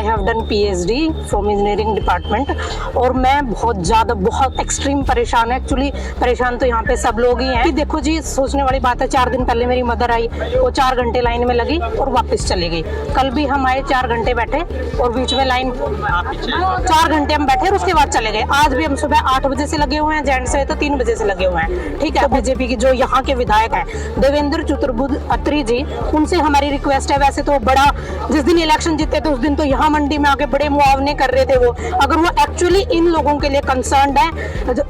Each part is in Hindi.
I have done PhD from engineering department और मैं बहुत एक्सट्रीम परेशान है। एक्चुअली परेशान तो यहाँ पे सब लोग ही हैं। देखो जी, सोचने वाली बात है, 4 दिन पहले मेरी मदर आई, वो 4 घंटे लाइन में लगी और वापस चली गई। कल भी हम आए, 4 घंटे बैठे और बीच में लाइन 4 घंटे हम बैठे और उसके बाद चले गए। आज भी हम सुबह 8 बजे से लगे हुए हैं, जेंट से तो 3 बजे से लगे हुए हैं। ठीक है, तो बीजेपी की जो यहाँ के विधायक हैं देवेंद्र चतुर्बुद अत्री जी, उनसे हमारी रिक्वेस्ट है। वैसे तो बड़ा, जिस दिन इलेक्शन जीते थे उस दिन तो यहाँ मंडी में आके बड़े मुआवने कर रहे थे वो। अगर वो एक्चुअली इन लोगों के लिए कंसर्न्ड है,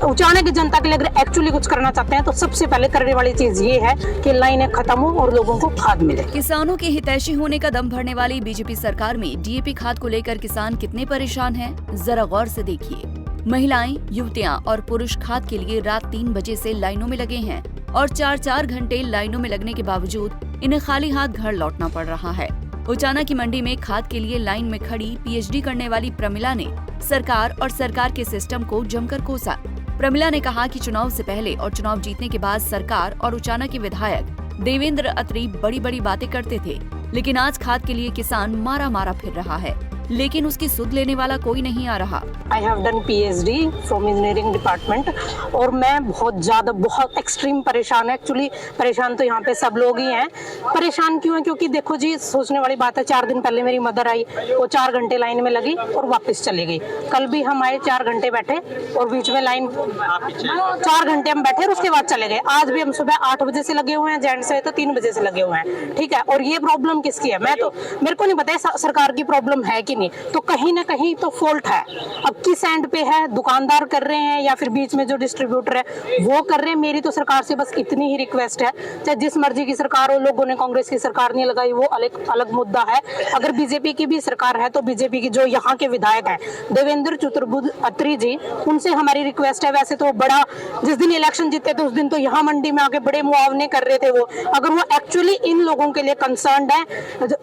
उचाने की जनता के लिए अगर एक्चुअली कुछ करना चाहते हैं, तो सबसे पहले करने वाली चीज ये है कि लाइनें खत्म हो और लोगों को खाद मिले। किसानों के हितैषी होने का दम भरने वाली बीजेपी सरकार में DAP खाद को लेकर किसान कितने परेशान हैं, जरा गौर से देखिए। महिलाएं, युवतियां और पुरुष खाद के लिए रात 3 बजे से लाइनों में लगे हैं और 4-4 घंटे लाइनों में लगने के बावजूद इन्हें खाली हाथ घर लौटना पड़ रहा है। उचाना की मंडी में खाद के लिए लाइन में खड़ी PhD करने वाली प्रमिला ने सरकार और सरकार के सिस्टम को जमकर कोसा। प्रमिला ने कहा कि चुनाव से पहले और चुनाव जीतने के बाद सरकार और उचाना के विधायक देवेंद्र अत्री बड़ी बड़ी बातें करते थे, लेकिन आज खाद के लिए किसान मारा मारा फिर रहा है, लेकिन उसकी सुध लेने वाला कोई नहीं आ रहा। I have done PhD from engineering department और मैं बहुत एक्सट्रीम परेशान है। एक्चुअली परेशान तो यहाँ पे सब लोग ही हैं। परेशान क्यों है? क्योंकि देखो जी, सोचने वाली बात है, 4 दिन पहले मेरी मदर आई, वो 4 घंटे लाइन में लगी और वापस चली गई। कल भी हम आए, 4 घंटे बैठे और बीच में लाइन 4 घंटे हम बैठे और उसके बाद चले गए। आज भी हम सुबह 8 बजे से लगे हुए हैं, जेंट से तो 3 बजे से लगे हुए हैं। ठीक है, और ये प्रॉब्लम किसकी है? मेरे को नहीं पता सरकार की प्रॉब्लम है कि नहीं, तो कहीं ना कहीं तो फॉल्ट है। अब किस एंड पे है? दुकानदार कर रहे हैं या फिर बीच में जो डिस्ट्रीब्यूटर है वो कर रहे हैं? मेरी तो सरकार से बस इतनी ही रिक्वेस्ट है, चाहे जिस मर्जी की सरकार हो, लोगों ने कांग्रेस की सरकार नहीं लगाई वो अलग मुद्दा है। अगर बीजेपी की भी सरकार है तो बीजेपी की जो यहाँ के विधायक हैं देवेंद्र चतुर्बुद अत्री जी, उनसे हमारी रिक्वेस्ट है। वैसे तो बड़ा, जिस दिन इलेक्शन जीते थे उस दिन तो यहाँ मंडी में आके बड़े मुआवने कर रहे थे वो। अगर वो एक्चुअली इन लोगों के लिए कंसर्न्ड है,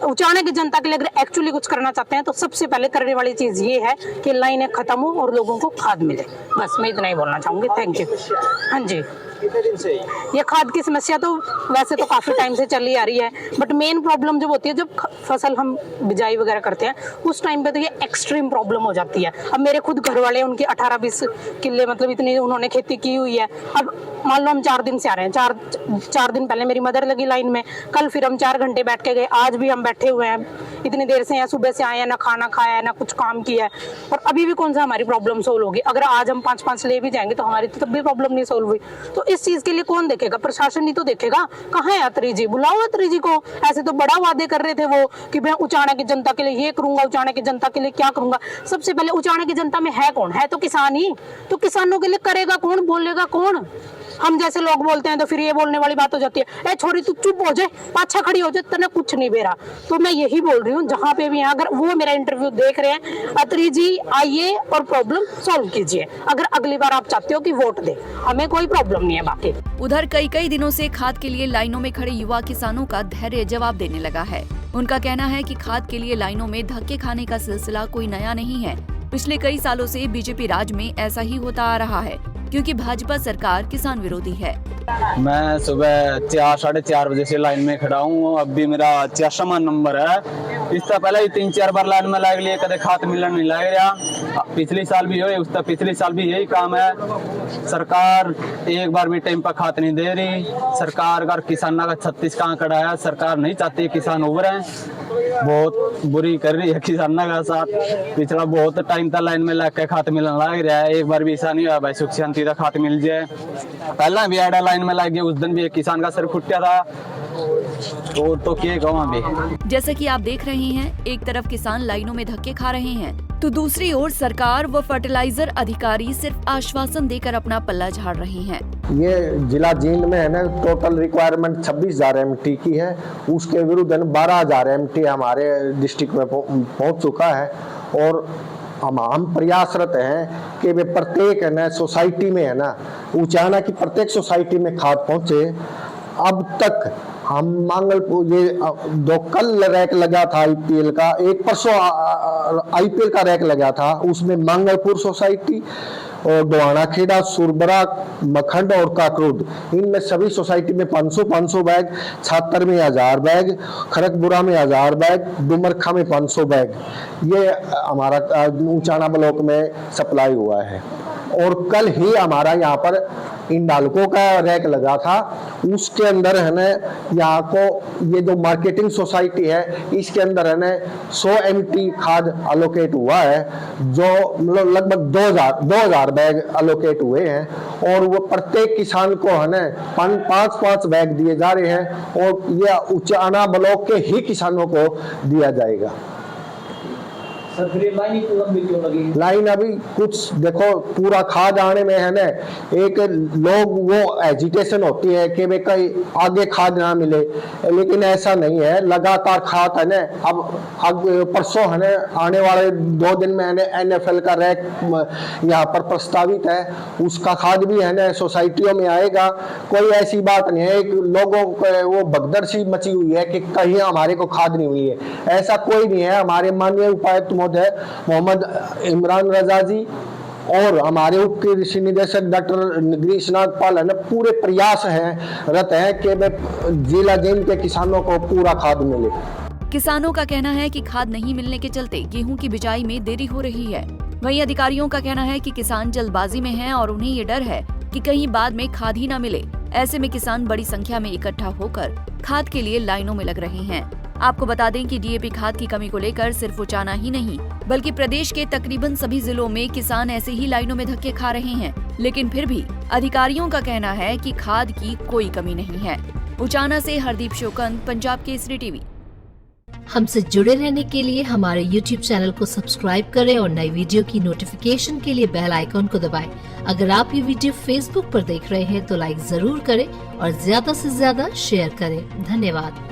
उचाने की जनता के लिए अगर एक्चुअली कुछ करना चाहते हैं, तो सबसे पहले करने वाली चीज ये है कि लाइनें खत्म हो और लोगों को खाद मिले। बस मैं इतना ही बोलना चाहूंगी। Thank you. हाँ जी, कितने दिन से ये खाद की समस्या तो वैसे तो काफी टाइम से चली आ रही है, बट मेन प्रॉब्लम जब होती है, जब फसल हम बिजाई वगैरह करते हैं उस टाइम पे तो ये एक्सट्रीम प्रॉब्लम हो जाती है। अब मेरे खुद घर वाले, उनके 18-20 किले, मतलब इतनी उन्होंने खेती की हुई है। अब मान लो हम 4 दिन से आ रहे हैं, 4 दिन पहले मेरी मदर लगी लाइन में, कल फिर हम 4 घंटे बैठ के गए, आज भी हम बैठे हुए हैं, इतनी देर से हैं, सुबह से आए हैं, ना खाना खाया है ना कुछ काम किया है, और अभी भी कौन सा हमारी प्रॉब्लम सोल्व होगी? अगर आज हम 5-5 ले भी जाएंगे तो हमारी तो तब भी प्रॉब्लम नहीं सोल्व हुई। तो इस चीज के लिए कौन देखेगा? प्रशासन ही तो देखेगा। कहाँ है अत्री जी? बुलाओ अत्री जी को। ऐसे तो बड़ा वादे कर रहे थे वो कि मैं उचाना की जनता के लिए ये करूंगा, उचाना की जनता के लिए क्या करूंगा। सबसे पहले उचाना की जनता में है कौन? है तो किसान ही। तो किसानों के लिए करेगा कौन? बोलेगा कौन? हम जैसे लोग बोलते हैं तो फिर ये बोलने वाली बात हो जाती है, ए छोरी तू चुप हो जाए, पाछा खड़ी हो जाए, तने कुछ नहीं बेरा। तो मैं यही बोल रही हूँ, जहाँ पे भी हैं, अगर वो मेरा इंटरव्यू देख रहे हैं, अत्री जी आइए और प्रॉब्लम सॉल्व कीजिए। अगर अगली बार आप चाहते हो कि वोट दे, हमें कोई प्रॉब्लम नहीं है। बाकी उधर कई दिनों से खाद के लिए लाइनों में खड़े युवा किसानों का धैर्य जवाब देने लगा है। उनका कहना है कि खाद के लिए लाइनों में धक्के खाने का सिलसिला कोई नया नहीं है। पिछले कई सालों से बीजेपी राज में ऐसा ही होता आ रहा है, क्योंकि भाजपा सरकार किसान विरोधी है। मैं सुबह 4-4:30 बजे से लाइन में खड़ा हूँ। अब भी मेरा 4वां नंबर है। इससे पहले 3-4 बार लाइन में लग लिए, कदे खाद मिलने नहीं लग रहा। पिछले साल भी हुए, उसका पिछले साल भी यही काम है। सरकार एक बार भी टाइम पर खाद नहीं दे रही। सरकार अगर किसानों का 36 का आंकड़ा है, सरकार नहीं चाहती किसान उभरे। बहुत बुरी कर रही है किसानों का साथ। पिछला बहुत टाइम तक लाइन में लग के खाद मिलने लग रहा है। एक बार भी ऐसा नहीं हुआ भाई सुख शांति का खाद मिल जाए। पहला भी आड़ा लाइन में लग गया, उस दिन भी एक किसान का सर फुटा था। तो क्या कहूं अभी। जैसा कि आप देख रहे हैं, एक तरफ किसान लाइनों में धक्के खा रहे हैं, तो दूसरी ओर सरकार व फर्टिलाइजर अधिकारी सिर्फ आश्वासन देकर अपना पल्ला झाड़ रहे हैं। ये जिला जींद में है ना, टोटल रिक्वायरमेंट 26,000 MT की है। उसके विरुद्ध 12,000 MT हमारे डिस्ट्रिक्ट में पहुंच चुका है। और हम प्रयासरत हैं कि वे प्रत्येक है ना सोसाइटी में है ना, उचाना की प्रत्येक सोसाइटी में खाद पहुंचे। अब तक हम मांगलपुर, ये 2 कल रैक लगा था IPL का, एक परसों IPL का रैक लगा था, उसमें मांगलपुर सोसाइटी और डोहाना खेड़ा, सुरबरा, मखंड और काकरूड, इनमें सभी सोसाइटी में 500 बैग, छातर में 1000 बैग, खरकपुरा में 1000 बैग, डुमरखा में 500 बैग, ये हमारा ऊंचाना ब्लॉक में सप्लाई हुआ है। और कल ही हमारा यहाँ पर इंडाल्को का रैक लगा था, उसके अंदर है ना यहाँ को ये जो मार्केटिंग सोसाइटी है इसके अंदर है ना 100 MT खाद अलोकेट हुआ है, जो मतलब लगभग 2000 बैग अलोकेट हुए हैं और वो प्रत्येक किसान को है ना 5-5 बैग दिए जा रहे हैं और ये ऊंचाना ब्लॉक के ही किसानों को दिया जाएगा। सर फिर लाइन इतनी लंबी क्यों लगी? लाइन अभी कुछ देखो पूरा खाद आने में है ना, एक लोग वो एजिटेशन होती है कि भाई कहीं आगे खाद ना मिले, लेकिन ऐसा नहीं है, लगातार खाद है ना। अब परसों है ना आने वाले 2 दिन में है ना NFL का रैक यहाँ पर प्रस्तावित है, उसका खाद भी है ना सोसाइटियों में आएगा। कोई ऐसी बात नहीं है, लोगों को वो भगदड़ सी मची हुई है कि कहीं हमारे को खाद नहीं मिली है, ऐसा कोई नहीं है। हमारे माननीय उपायुक्त मोहम्मद इमरान रजा जी और हमारे उप कृषि निदेशक डॉक्टर गिरीश नागपाल है ना पूरे प्रयास हैं रत हैं कि जिला जींद के किसानों को पूरा खाद मिले। किसानों का कहना है कि खाद नहीं मिलने के चलते गेहूं की बिजाई में देरी हो रही है। वहीं अधिकारियों का कहना है कि किसान जल्दबाजी में हैं और उन्हें ये डर है कि कहीं बाद में खाद ही न मिले। ऐसे में किसान बड़ी संख्या में इकट्ठा होकर खाद के लिए लाइनों में लग रहे हैं। आपको बता दें कि DAP खाद की कमी को लेकर सिर्फ ऊंचाना ही नहीं बल्कि प्रदेश के तकरीबन सभी जिलों में किसान ऐसे ही लाइनों में धक्के खा रहे हैं, लेकिन फिर भी अधिकारियों का कहना है कि खाद की कोई कमी नहीं है। ऊंचाना से हरदीप शोकंद, पंजाब केसरी टीवी। हमसे जुड़े रहने के लिए हमारे YouTube चैनल को सब्सक्राइब करें और नई वीडियो की नोटिफिकेशन के लिए बेल आइकॉन को दबाएं। अगर आप ये वीडियो Facebook पर देख रहे हैं तो लाइक जरूर करें और ज्यादा से ज्यादा शेयर करें। धन्यवाद।